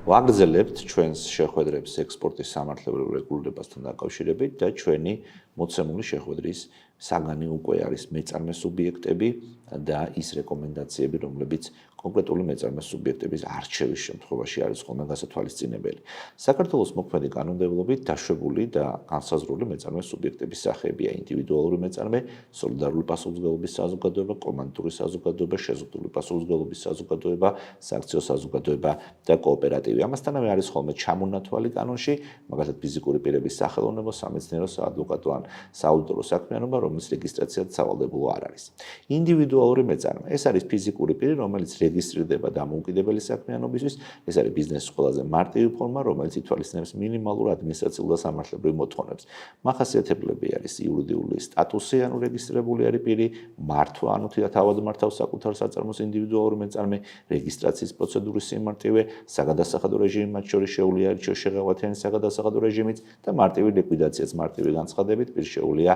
ვაგრძელებთ ჩვენს შეხვედრებს ექსპორტის სამართლებრივ რეგულირებასთან დაკავშირებით და ჩვენი მოცემული შეხვედრის საგანი უკვე არის მეწარმე სუბიექტები და ის რეკომენდაციები, რომლებიც კონკრეტული მეწარმე სუბიექტების არჩევის შემთხვევაში არის ხოლმე გასათვალისწინებელი. საქართველოს მოქმედი კანონმდებლობით დაშვებული და განსაზღვრული მეწარმე სუბიექტების სახეებია: ინდივიდუალური მეწარმე, სოლიდარული პასუხისმგებლობის საზოგადოება, კომანდიტური საზოგადოება, შეზღუდული პასუხისმგებლობის საზოგადოება, სააქციო საზოგადოება და კოოპერატივი. ამასთანავე არის ხოლმე ჩამონათვალი კანონში, მაგალითად ფიზიკური პირების სახელოვნებო, სამეცნიერო, საადვოკატო ან სააუდიტორო საქმიანობა, რომლის რეგისტრაციაც სავალდებულო არ არის. ინდივიდუალური მეწარმე, ეს არის ფიზიკური პირი, რომელიც რეგისტრირდება დამოუკიდებელი საქმიანობისთვის, ეს არის ბიზნესის ყველაზე მარტივი ფორმა, რომელიც ითვალისწინებს მინიმალურ ადმინისტრაციულ და სამართლებრივ მოთხოვნებს. მახასიათებლები არის იურიდიული სტატუსი, ანუ რეგისტრირებული არის პირი, მართვა, ანუ თავად მართავს საკუთარ საწარმოს ინდივიდუალური მეწარმე, რეგისტრაციის პროცედურის სიმარტივე, საგადასახადო რეჟიმი, მათ შორის შეუძლია არჩეოს შეღავათიანი საგადასახადო რეჟიმიც და მარტივი ლიკვიდაციაც მარტივი განცხადებით პირს შეუძლია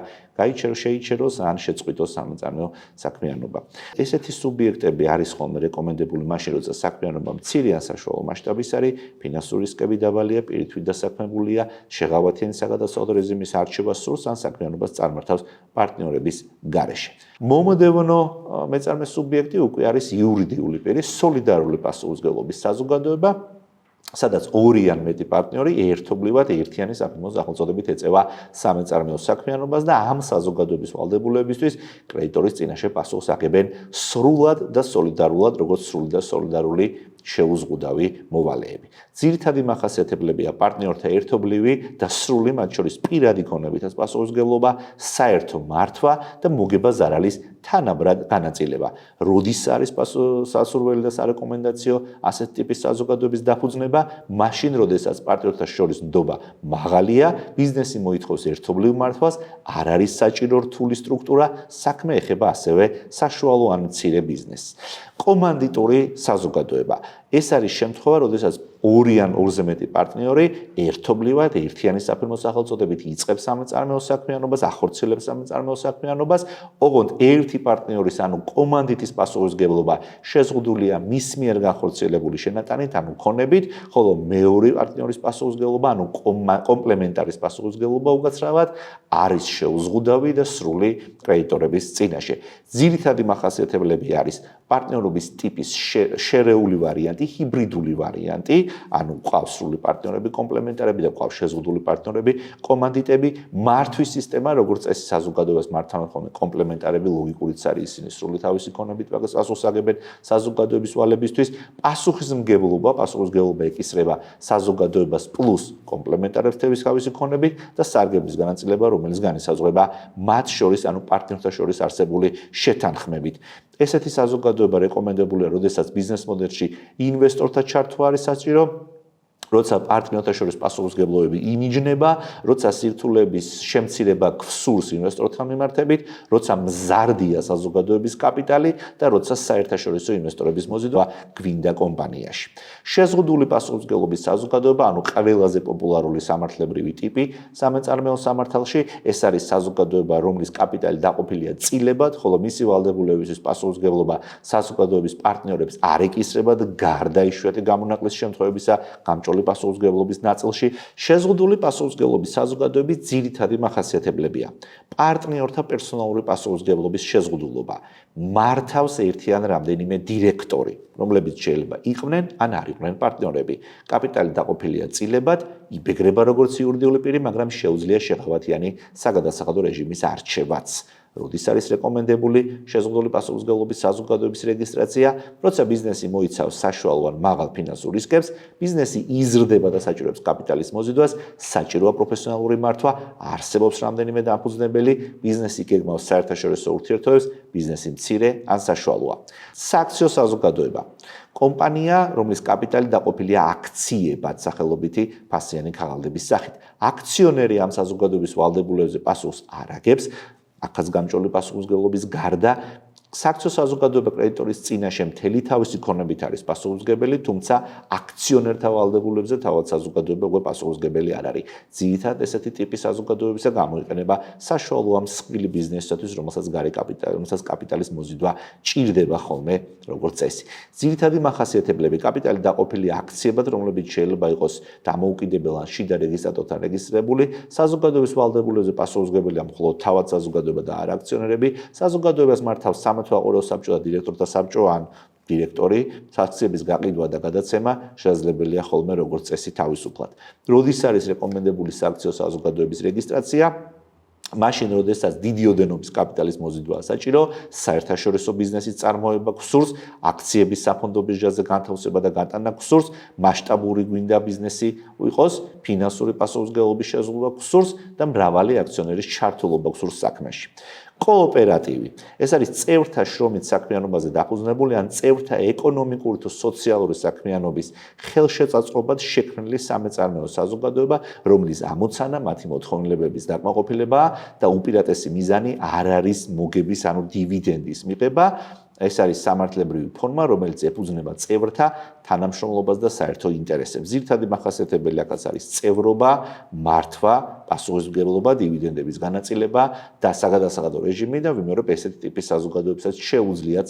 შეიჩეროს ან შეწყვიტოს სამეწარმეო საქმიანობა. ესეთი სუბიექტები არის ხოლმე რეკომენდებული მაშინ, როცა საქმიანობა მცირე ან საშუალო მასშტაბის არის, ფინანსური რისკები დაბალია, პირი თვით დასაქმებულია, შეღავათიანი საგადასახადო რეჟიმის არჩევას სურს ან საქმიანობას წარმართავს პარტნიორების გარეშე. მომდევნო მეწარმე სუბიექტი უკვე არის იურიდიული პირი, სოლიდარული პასუხისმგებლობის საზოგადოება, სადაც ორი ან მეტი პარტნიორი ერთობლივად ერთიანი საფirmო სახელწოდებით ეწევა სამეწარმეო საქმიანობას და ამ საზოგადოების ვალდებულებისთვის კრედიტორის წინაშე პასუხს აგებენ სრულად და სოლიდარულად, როგორც სრული და სოლიდარული შეუზღუდავი მოვალეები. ძირითადი მახასიათებლებია პარტნიორთა ერთობლივი და სრული, მათ შორის პირადი ქონებითაც პასუხისმგებლობა, საერთო მართვა და მოგება ზარალის თანაბრად განაწილება. როდის არის სასურველი და სარეკომენდაციო ასეთი ტიპის საზოგადოების დაფუძნება? მაშინ, როდესაც პარტნიორთა შორის ნდობა მაღალია, ბიზნესი მოითხოვს ერთობლივ მართვას, არ არის საჭირო რთული სტრუქტურა, საქმე ეხება ასევე საშუალო ან მცირე ბიზნესს. კომანდიტური საზოგადოება. ეს არის შემთხვევა, როდესაც ორი ან ორზე მეტი პარტნიორი ერთობლივად ერთიანი საფirmო სახელწოდებით იწყებს სამეწარმეო საქმიანობას, ახორციელებს სამეწარმეო საქმიანობას, ოღონდ ერთი პარტნიორის, ანუ კომანდიტის პასუხისმგებლობა შეზღუდულია მის მიერ განხორციელებული შენატანით, ანუ ქონებით, ხოლო მეორე პარტნიორის პასუხისმგებლობა, ანუ კომპლემენტარის პასუხისმგებლობა უკაცრავად არის შეუზღუდავი და სრული კრედიტორების წინაშე. ძირითადი მახასიათებლები არის პარტნიორობის ტიპის შერეული ვარიანტი, ჰიბრიდული ვარიანტი, ანუ ყავს სრული პარტნიორები, კომპლემენტარები და ყავს შეზღუდული პარტნიორები, კომანდიტები, მართვის სისტემა, როგორც წესი საზოგადოებას მართავენ ხოლმე კომპლემენტარები, ლოგიკურიც არის ისინი სრული თავისი ქონებით პასუხს აგებენ საზოგადოების ვალებისთვის, პასუხისმგებლობა ეკისრება საზოგადოებას პლუს კომპლემენტარებს თავისი ქონებით და სარგების განაწილება, რომელიც განისაზღვრება მათ შორის, ანუ პარტნიორთა შორის არსებული შეთანხმებით. ესეთი საზოგადოება რეკომენდებულია, როდესაც ბიზნეს მოდელში ინვესტორთა ჩართვა არის საჭირო, როცა პარტნიორთა შორის პასუხისმგებლობები იმიჯნება, როცა სირთულეების შემცირება გვსურს ინვესტორთა მიმართებით, როცა მზარდია საზოგადოების კაპიტალი და როცა საერთაშორისო ინვესტორების მოზიდვა გვინდა კომპანიაში. შეზღუდული პასუხისმგებლობის საზოგადოება, ანუ ყველაზე პოპულარული სამართლებრივი ტიპი სამეწარმეო სამართალში, ეს არის საზოგადოება, რომლის კაპიტალი დაყოფილია წილებად, ხოლო მისი ვალდებულებისთვის პასუხისმგებლობა საზოგადოების პარტნიორებს არ ეკისრება და გარდა იშვიათი გამონაკლის შემთხვევებისა გამჭოლი პასუხისმგებლობის ნაწილში შეზღუდული პასუხისმგებლობის საზოგადოების ძირითადი მახასიათებლებია: პარტნიორთა პერსონალური პასუხისმგებლობის შეზღუდულობა, მართავს ერთი ან რამდენიმე დირექტორი, რომლებიც შეიძლება იყვნენ ან არ იყვნენ პარტნიორები, კაპიტალი დაყოფილია წილებად, იბეგრება როგორც იურიდიული პირი, მაგრამ შეუძლია შეღავათიანი საგადასახადო რეჟიმის არჩევაც. როდის არის რეკომენდებული შეზღუდული პასუხისმგებლობის საზოგადოების რეგისტრაცია, როცა ბიზნესი მოიცავს საშუალო ან მაღალ ფინანსურ რისკებს, ბიზნესი იზრდება და საჭიროებს კაპიტალის მოზიდვას, საჭიროა პროფესიონალური მართვა, არსებობს რამდენიმე დამფუძნებელი, ბიზნესი გეგმავს საერთაშორისო ურთიერთობებს, ბიზნესი მცირე ან საშუალოა. სააქციო საზოგადოება. კომპანია, რომლის კაპიტალი დაყოფილია აქციებად სახელობითი ფასიანი ქაღალდების სახით. აქციონერი ამ საზოგადოების ვალდებულებებზე პასუხს არ აგებს, აქაც გამჭოლი პასუხისმგებლობის გარდა სააქციო საზოგადოება კრედიტორის წინაშე მთელი თავისი ქონებით არის პასუხისმგებელი, თუმცა აქციონერთა ვალდებულებზე თავად საზოგადოება უკვე პასუხისმგებელი არ არის. ძირითადად ესეთი ტიპის საზოგადოებისა გამოიყენება საშუალო ამ მსხვილი ბიზნესისათვის, რომელსაც კაპიტალის მოზიდვა ჭირდება ხოლმე როგორც წესი. ძირითადი მახასიათებლები კაპიტალი დაყოფილი აქციებად, რომლებიც შეიძლება იყოს დამოუკიდებელ ან შიდა რეგისტრატორთან რეგისტრირებული, საზოგადოების ვალდებულებზე პასუხისმგებელია მხოლოდ თავად საზოგადოება და არა აქციონერები, საზოგადოებას მართავს სამართლაყურო საბჭო და დირექტორთა საბჭო ან დირექტორი, აქციების გაყიდვა და გადაცემა შესაძლებელია ხოლმე როგორც წესი თავისუფლად. როდის არის რეკომენდებული სააქციო საზოგადოების რეგისტრაცია? მაშინ, როდესაც დიდი ოდენობის კაპიტალის მოზიდვაა საჭირო, საერთაშორისო ბიზნესის წარმოება გსურს, აქციების საფონდო ბირჟაზე განთავსება და გატანა გსურს, მასშტაბური გვინდა ბიზნესი იყოს, ფინანსური პასუხისმგებლობის შეზღუდვა გსურს და მრავალი აქციონერის ჩართულობა გსურს საქმეში. კოოპერატივი. ეს არის წევრთა შრომით საქმიანობაზე დაფუძნებული ან წევრთა ეკონომიკური თუ სოციალური საქმიანობის ხელშეწაწყობად შექმნილი სამეწარმეო საზოგადოება, რომლის ამოცანა მათი მოთხოვნილებების დაკმაყოფილებაა და უპირატესი მიზანი არ არის მოგების, ანუ დივიდენდის მიღება. ეს არის სამართლებრივი ფორმა, რომელიც ეფუძნება წევრთა თანამშრომლობას და საერთო ინტერესებს. ძირითადი მახასიათებელი აქაც არის წევრობა, მართვა, პასუხისმგებლობა, დივიდენდების განაწილება და საგადასახადო რეჟიმი და ვიმეორებ ესეთი ტიპის საზოგადოებსაც შეუძლიათ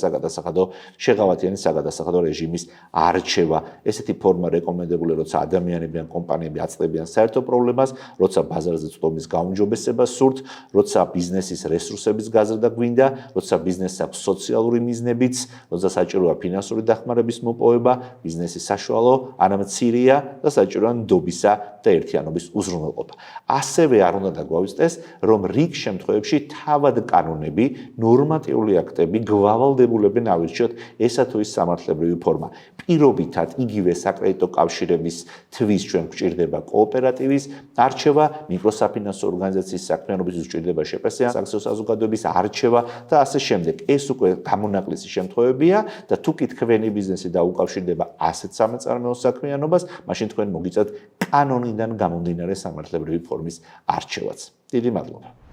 შეღავათიანი საგადასახადო რეჟიმის არჩევა. ესეთი ფორმა რეკომენდებულია, როცა ადამიანები ან კომპანიები აწდებიან საერთო პრობლემას, როცა ბაზარზე წვდომის გაუმჯობესებას სურთ, როცა ბიზნესის რესურსების გაზრდა გვინდა, როცა ბიზნესს აქვს სოციალური მიზნებიც, როცა საჭიროა ფინანსური დახმარების მოპოვება, ბიზნესი საშუალო, არამცირეა და საჭიროა ნდობისა და ერთიანობის უზრუნველყოფა. ასევე არ უნდა დაგვავიწყდეს, რომ რიგ შემთხვევებში თავად კანონები, ნორმატიული აქტები გვალვალდებულებენ ავირჩიოთ ესა თუ ის სამართლებრივი ფორმა. პირობითად იგივე საკრედიტო კავშირების თვის ჩვენ გვჭირდება კოოპერატივის არჩევა, მიკროსაფინანსო ორგანიზაციის საქმიანობის გვჭირდება შეპესე სააქციო საზოგადოების არჩევა და ასე შემდეგ. ეს უკვე გამონაკლისი შემთხვევებია და თუ კი თქვენი ბიზნესი დაუკავშირდება ასეთ სამეწარმეო საქმიანობას, მაშინ თქვენ მოგიწევთ კანონიდან გამომდინარე სამართლებრივი ფორმის არჩევაც. დიდი მადლობა.